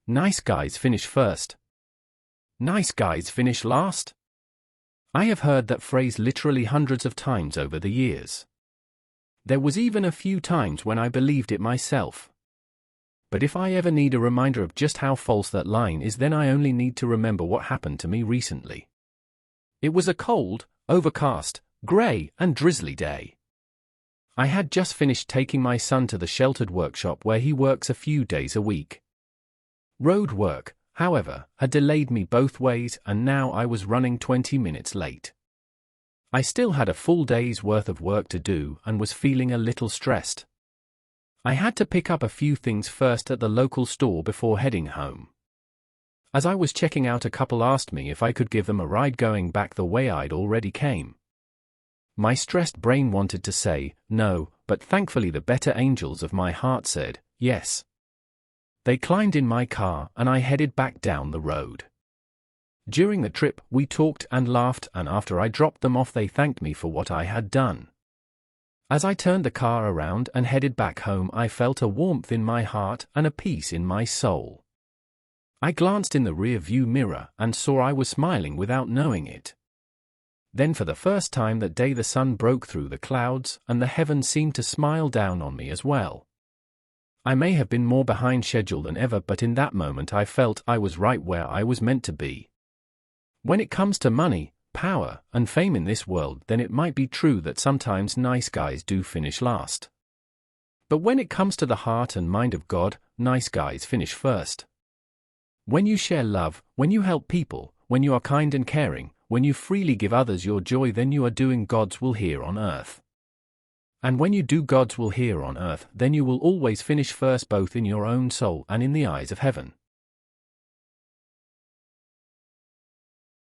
Nice guys finish first. Nice guys finish last? I have heard that phrase literally hundreds of times over the years. There was even a few times when I believed it myself. But if I ever need a reminder of just how false that line is, then I only need to remember what happened to me recently. It was a cold, overcast, grey, and drizzly day. I had just finished taking my son to the sheltered workshop where he works a few days a week. Road work, however, had delayed me both ways, and now I was running 20 minutes late. I still had a full day's worth of work to do and was feeling a little stressed. I had to pick up a few things first at the local store before heading home. As I was checking out, a couple asked me if I could give them a ride going back the way I'd already came. My stressed brain wanted to say no, but thankfully the better angels of my heart said yes. They climbed in my car and I headed back down the road. During the trip, we talked and laughed, and after I dropped them off, they thanked me for what I had done. As I turned the car around and headed back home, I felt a warmth in my heart and a peace in my soul. I glanced in the rear-view mirror and saw I was smiling without knowing it. Then for the first time that day, the sun broke through the clouds and the heavens seemed to smile down on me as well. I may have been more behind schedule than ever, but in that moment I felt I was right where I was meant to be. When it comes to money, power, and fame in this world, then it might be true that sometimes nice guys do finish last. But when it comes to the heart and mind of God, nice guys finish first. When you share love, when you help people, when you are kind and caring, when you freely give others your joy, then you are doing God's will here on earth. And when you do God's will here on earth, then you will always finish first, both in your own soul and in the eyes of heaven.